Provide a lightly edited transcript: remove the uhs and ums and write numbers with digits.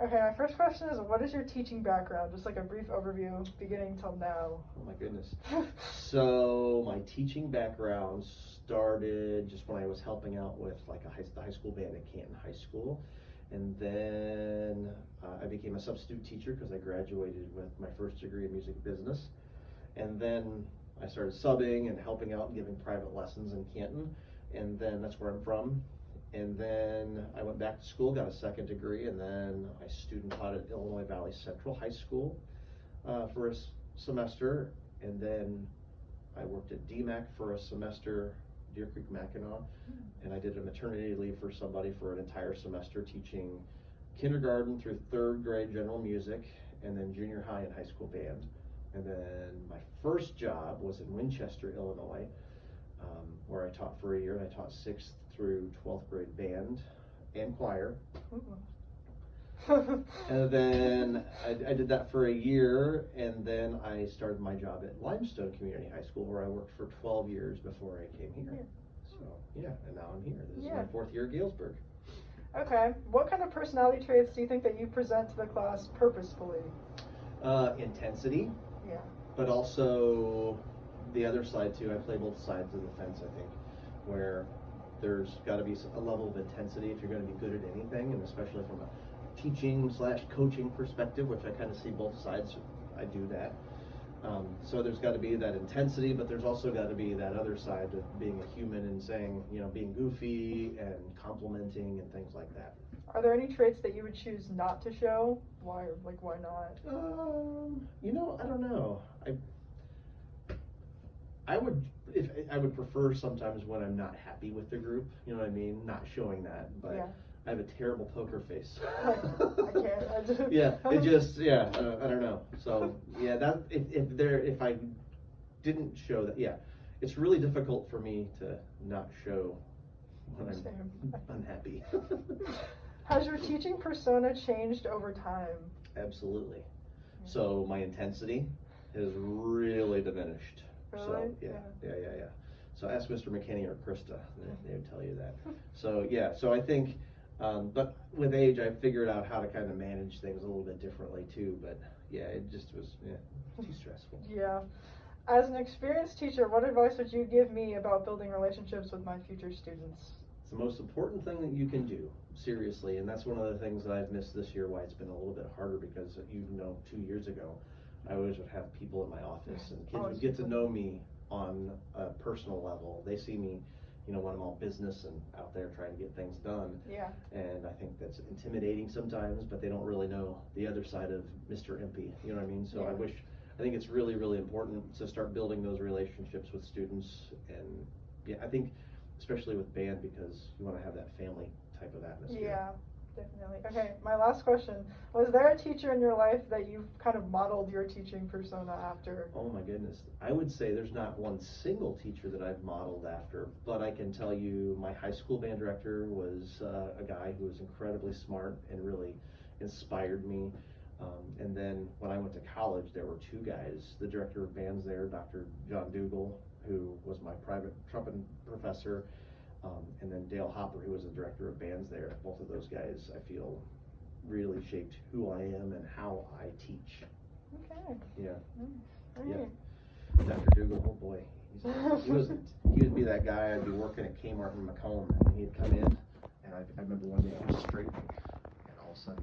Okay, my first question is, what is your teaching background? Just like a brief overview, beginning till now. Oh my goodness. So my teaching background started just when I was helping out with like the high school band at Canton High School. And then I became a substitute teacher because I graduated with my first degree in music business. And then I started subbing and helping out and giving private lessons in Canton. And then that's where I'm from. And then I went back to school, got a second degree, and then I student taught at Illinois Valley Central High School for a semester. And then I worked at DMAC for a semester, Deer Creek Mackinac, and I did a maternity leave for somebody for an entire semester teaching kindergarten through third grade general music, and then junior high and high school band. And then my first job was in Winchester, Illinois, where I taught for a year, and I taught 6th through 12th grade band and choir. And then I did that for a year, and then I started my job at Limestone Community High School, where I worked for 12 years before I came here. So yeah, and now I'm here. This is my 4th year at Galesburg. Okay, what kind of personality traits do you think that you present to the class purposefully? Intensity. Yeah. But also the other side too. I play both sides of the fence, I think, where there's got to be a level of intensity if you're going to be good at anything, and especially from a teaching/coaching perspective, which I kind of see both sides. I do that. So there's got to be that intensity, but there's also got to be that other side of being a human and saying, being goofy and complimenting and things like that. Are there any traits that you would choose not to show? Why not? I don't know. I would prefer sometimes when I'm not happy with the group, you know what I mean, not showing that, but yeah. I have a terrible poker face. I can't. Yeah, I don't know. So yeah, that if I didn't show that, yeah, it's really difficult for me to not show when I'm unhappy. Has your teaching persona changed over time? Absolutely. So my intensity has really diminished. Really? So yeah. So ask Mr. McKinney or Krista, they would tell you that. So yeah, so I think, but with age, I figured out how to kind of manage things a little bit differently too. But yeah, it just was too stressful. Yeah. As an experienced teacher, what advice would you give me about building relationships with my future students? It's the most important thing that you can do, seriously, and that's one of the things that I've missed this year, why it's been a little bit harder, because 2 years ago, I always would have people in my office, and kids would get to know me on a personal level. They see me, when I'm all business and out there trying to get things done. Yeah. And I think that's intimidating sometimes, but they don't really know the other side of Mr. Impey, you know what I mean? So yeah. I think it's really, really important to start building those relationships with students, and yeah, I think especially with band, because you want to have that family type of atmosphere. Yeah, definitely. Okay, my last question. Was there a teacher in your life that you've kind of modeled your teaching persona after? Oh my goodness. I would say there's not one single teacher that I've modeled after, but I can tell you my high school band director was a guy who was incredibly smart and really inspired me. And then when I went to college, there were 2 guys. The director of bands there, Dr. John Dougal, who was my private trumpet professor, and then Dale Hopper, who was the director of bands there. Both of those guys, I feel, really shaped who I am and how I teach. Okay. Yeah. Right. Yeah. Dr. Dougal, oh boy, he would be that guy. I'd be working at Kmart in Macomb, and he'd come in, and I remember one day he was straight, and all of a sudden